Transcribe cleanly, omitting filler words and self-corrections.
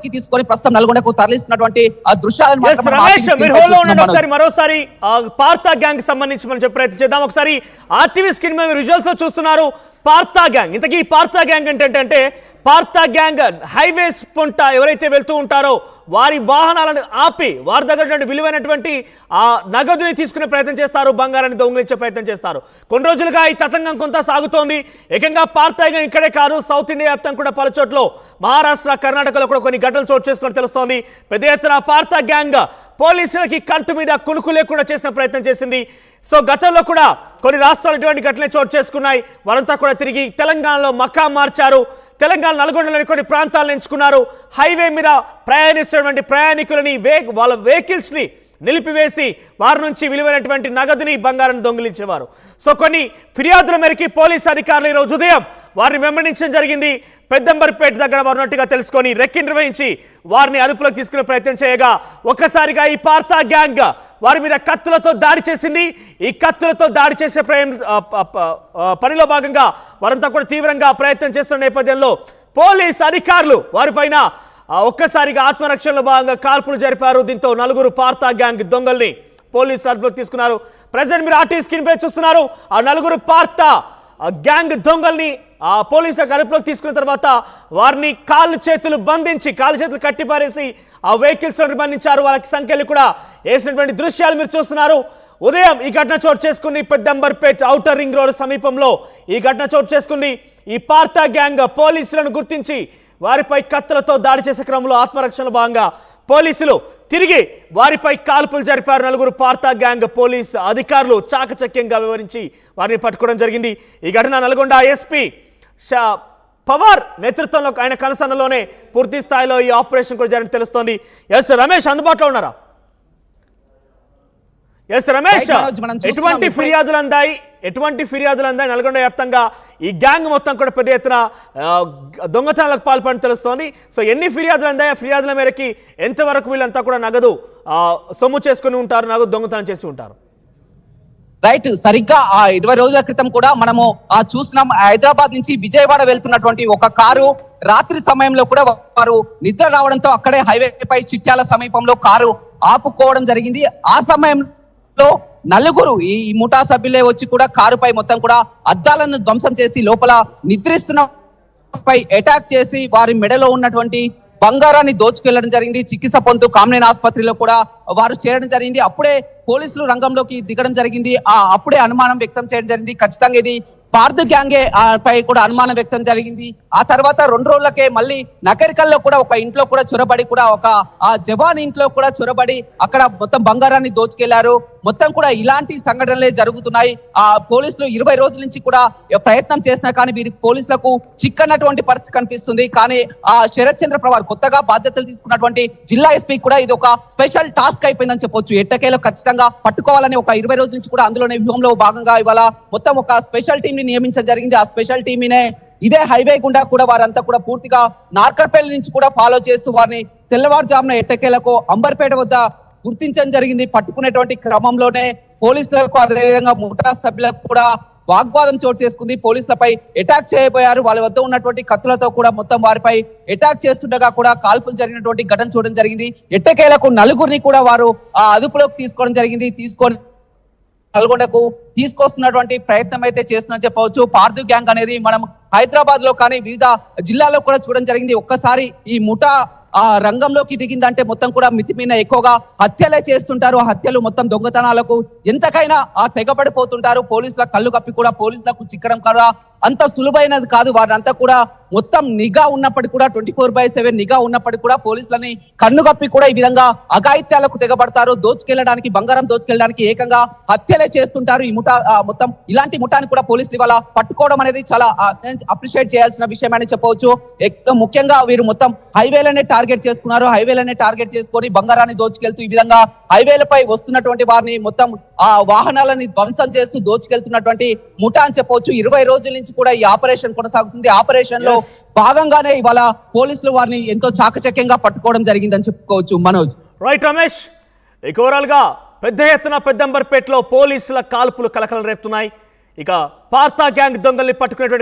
అదుపులోకి తీసుకొని ప్రస్తుతం నల్గొండకు తరలిస్తున్నటువంటి ఆ దృశ్యాలను మరోసారి పార్థా గ్యాంగ్ సంబంధించి మనం చెప్పే ప్రయత్నం చేద్దాం. ఒకసారి ఆర్టీవీ స్క్రీన్ మీద విజువల్స్ లో చూస్తున్నారు పార్థా గ్యాంగ్. ఇంతకీ పార్థా గ్యాంగ్ ఏంటంటే పార్థా గ్యాంగ్ హైవేస్ పొంట ఎవరైతే వెళ్తూ ఉంటారో వారి వాహనాలను ఆపి వారి దగ్గర విలువైనటువంటి ఆ నగదుని తీసుకునే ప్రయత్నం చేస్తారు, బంగారాన్ని దొంగిలించే ప్రయత్నం చేస్తారు. కొన్ని రోజులుగా ఈ తతంగం కొంత సాగుతోంది. ఏకంగా పార్థా గ్యాంగ్ ఇక్కడే కాదు, సౌత్ ఇండియా వ్యాప్తంగా కూడా పలు చోట్ల మహారాష్ట్ర, కర్ణాటకలో కూడా కొన్ని ఘటనలు చోటు చేసుకుని తెలుస్తోంది. పెద్ద ఎత్తున పార్థా గ్యాంగ్ పోలీసులకి కంటు మీద కునుకు లేకుండా చేసిన ప్రయత్నం చేసింది. సో గతంలో కూడా కొన్ని రాష్ట్రాలు ఇటువంటి ఘటనలు చోటు చేసుకున్నాయి. వారంతా కూడా తిరిగి తెలంగాణలో మకా మార్చారు. తెలంగాణ నల్గొండలోని కొన్ని ప్రాంతాలను ఎంచుకున్నారు. హైవే మీద ప్రయాణిస్తున్నటువంటి ప్రయాణికులని వాళ్ళ వెహికల్స్ని నిలిపివేసి వారి నుంచి విలువైనటువంటి నగదుని, బంగారాన్ని దొంగిలించేవారు. సో కొన్ని ఫిర్యాదుల మేరకు పోలీసు అధికారులు ఈరోజు ఉదయం వారిని వెంబడించడం జరిగింది. పెద్దంబర్పేట దగ్గర వారు ఉన్నట్టుగా తెలుసుకొని రెక్కి నిర్వహించి వారిని అదుపులోకి తీసుకునే ప్రయత్నం చేయగా ఒక్కసారిగా ఈ పార్థా గ్యాంగ్ వారి మీద కత్తులతో దాడి చేసింది. ఈ కత్తులతో దాడి చేసే పనిలో భాగంగా వారంతా కూడా తీవ్రంగా ప్రయత్నం చేస్తున్న నేపథ్యంలో పోలీస్ అధికారులు వారిపైన ఒక్కసారిగా ఆత్మరక్షణలో భాగంగా కాల్పులు జరిపారు. దీంతో నలుగురు పార్థా గ్యాంగ్ దొంగల్ని పోలీసులు అదుపులోకి తీసుకున్నారు. ప్రజెంట్ మీరు ఆర్టీవీ స్క్రీన్ పై చూస్తున్నారు. ఆ నలుగురు పార్థా గ్యాంగ్ దొంగల్ని పోలీసులకు అదుపులోకి తీసుకున్న తర్వాత వారిని కాళ్ళు చేతులు కట్టిపారేసి ఆ వెహికల్స్ బంధించారు. వాళ్ళకి సంఖ్యలు కూడా వేసినటువంటి దృశ్యాలు మీరు చూస్తున్నారు. ఉదయం ఈ ఘటన చోటు చేసుకుంది. పెద్దంబర్పేట ఔటర్ రింగ్ రోడ్ సమీపంలో ఈ ఘటన చోటు చేసుకుంది. ఈ పార్థా గ్యాంగ్ పోలీసులను గుర్తించి వారిపై కత్తులతో దాడి చేసే క్రమంలో ఆత్మరక్షణ భాగంగా పోలీసులు తిరిగి వారిపై కాల్పులు జరిపారు. నలుగురు పార్థా గ్యాంగ్ పోలీసు అధికారులు చాకచక్యంగా వివరించి వారిని పట్టుకోవడం జరిగింది. ఈ ఘటన నల్గొండ ఎస్పీ పవార్ నేతృత్వంలో ఆయన కనసన్నలోనే పూర్తి స్థాయిలో ఈ ఆపరేషన్ కూడా జరిగిన తెలుస్తోంది. ఎస్ రమేష్ అందుబాటులో ఉన్నారా? ఎస్ రమేష్, ఎటువంటి ఫిర్యాదులు అందాయి నల్గొండ వ్యాప్తంగా ఈ గ్యాంగ్ మొత్తం కూడా పెద్ద ఎత్తున దొంగతనాలకు పాల్పడి తెలుస్తోంది. సో ఎన్ని ఫిర్యాదులు అందాయి? ఆ ఫిర్యాదుల మేరకి ఎంతవరకు వీళ్ళంతా కూడా నగదు సొమ్ము చేసుకుని ఉంటారు, నగదు దొంగతనం చేసి ఉంటారు? రైట్, సరిగ్గా 20 రోజుల క్రితం కూడా మనము చూసినాం. హైదరాబాద్ నుంచి విజయవాడ వెళ్తున్నటువంటి ఒక కారు రాత్రి సమయంలో కూడా వారు నిద్ర రావడంతో అక్కడే హైవే పై చిట్యాల సమీపంలో కారు ఆపుకోవడం జరిగింది. ఆ సమయంలో నలుగురు ఈ ముఠా సభ్యులే వచ్చి కూడా కారుపై మొత్తం కూడా అద్దాలను ధ్వంసం చేసి లోపల నిద్రిస్తున్న పై అటాక్ చేసి వారి మెడలో ఉన్నటువంటి బంగారాన్ని దోచుకెళ్లడం జరిగింది. చికిత్స పొందుతూ కామినేని ఆసుపత్రిలో కూడా వారు చేరడం జరిగింది. అప్పుడే పోలీసులు రంగంలోకి దిగడం జరిగింది. అప్పుడే అనుమానం వ్యక్తం చేయడం జరిగింది. ఖచ్చితంగా ఇది పార్థా గ్యాంగే పై కూడా అనుమానం వ్యక్తం జరిగింది. ఆ తర్వాత 2 రోజులకే మళ్ళీ నకరికల్లో కూడా ఒక ఇంట్లో కూడా చొరబడి కూడా ఒక జవాన్ ఇంట్లో కూడా చొరబడి అక్కడ మొత్తం బంగారాన్ని దోచుకెళ్లారు. మొత్తం కూడా ఇలాంటి సంఘటనలే జరుగుతున్నాయి. పోలీసులు 20 రోజుల నుంచి కూడా ప్రయత్నం చేసినా కానీ వీరికి పోలీసులకు చిక్కనటువంటి పరిస్థితి కనిపిస్తుంది. కానీ శరత్ చంద్ర పవార్ కొత్తగా బాధ్యతలు తీసుకున్నటువంటి జిల్లా ఎస్పీ కూడా ఇది ఒక స్పెషల్ టాస్క్ అయిపోయిందని చెప్పొచ్చు. ఎట్టకేలో ఖచ్చితంగా పట్టుకోవాలని ఒక 20 రోజుల నుంచి కూడా అందులోనే వ్యూహంలో భాగంగా ఇవాళ మొత్తం ఒక స్పెషల్ టీం ని నియమించడం జరిగింది. ఆ స్పెషల్ టీమ్ ఇదే హైవే గుండా కూడా వారంతా కూడా పూర్తిగా నార్కట్పల్లి నుంచి కూడా ఫాలో చేస్తూ వారిని తెల్లవారుజామున ఎట్టకేలకు అంబర్పేట వద్ద గుర్తించడం జరిగింది. పట్టుకునేటువంటి క్రమంలోనే పోలీసులకు అదేవిధంగా ముఠా సభ్యులకు కూడా వాగ్వాదం చోటు చేసుకుంది. పోలీసులపై అటాక్ చేయబోయారు. వాళ్ళ వద్ద ఉన్నటువంటి కత్తులతో కూడా మొత్తం వారిపై అటాక్ చేస్తుండగా కూడా కాల్పులు జరిగినటువంటి ఘటన చూడడం జరిగింది. ఎట్టకేలకు నలుగురిని కూడా వారు అదుపులోకి తీసుకోవడం జరిగింది. తీసుకొని నల్గొండకు తీసుకొస్తున్నటువంటి ప్రయత్నం అయితే చేస్తుందని చెప్పవచ్చు. పార్థా గ్యాంగ్ అనేది మనం హైదరాబాద్ లో కానీ వివిధ జిల్లాల్లో కూడా చూడడం జరిగింది. ఒక్కసారి ఈ ముఠా రంగంలోకి దిగిందంటే మొత్తం కూడా మితిమీన ఎక్కువగా హత్యలే చేస్తుంటారు. హత్యలు మొత్తం దొంగతనాలకు ఎంతకైనా తెగబడిపోతుంటారు. పోలీసుల కళ్ళు కప్పి కూడా పోలీసులకు చిక్కడం కూడా అంత సులువైనది కాదు. వారంతా కూడా మొత్తం నిఘా ఉన్నప్పటికీ కూడా 24/7 నిఘా ఉన్నప్పటికీ కూడా పోలీసులని కన్నుగప్పి కూడా ఈ విధంగా అఘాయిత్యాలకు తెగబడతారు. దోచుకెళ్లడానికి, బంగారం దోచుకెళ్లడానికి ఏకంగా హత్యలే చేస్తుంటారు. ఈ ముఠా మొత్తం ఇలాంటి ముఠాని కూడా పోలీసులు ఇవాళ పట్టుకోవడం అనేది చాలా అప్రిషియేట్ చేయాల్సిన విషయం అని చెప్పవచ్చు. ముఖ్యంగా వీరు మొత్తం హైవేలనే టార్గెట్ చేసుకున్నారు. హైవేలనే టార్గెట్ చేసుకొని బంగారాన్ని దోచుకెళ్తూ ఈ విధంగా హైవేలపై వస్తున్నటువంటి వారిని మొత్తం వాహనాలని ధ్వంసం చేస్తూ దోచుకెళ్తున్నటువంటి ముఠా అని చెప్పవచ్చు. 20 రోజుల నుంచి కూడా ఈ ఆపరేషన్ కొనసాగుతుంది. ఆపరేషన్ లో భాగంగానే ఇవాళ పోలీసులు వారిని ఎంతో చాకచక్యంగా పట్టుకోవడం జరిగిందని చెప్పుకోవచ్చు. మనోజ్, రైట్ రమేష్, ఓవరాల్ గా పెద్ద ఎత్తున పెద్దంబర్పేటలో పోలీసుల కాల్పులు కలకలం రేపుతున్నాయి. ఇక పార్థా గ్యాంగ్ దొంగల్ని పట్టుకునేటువంటి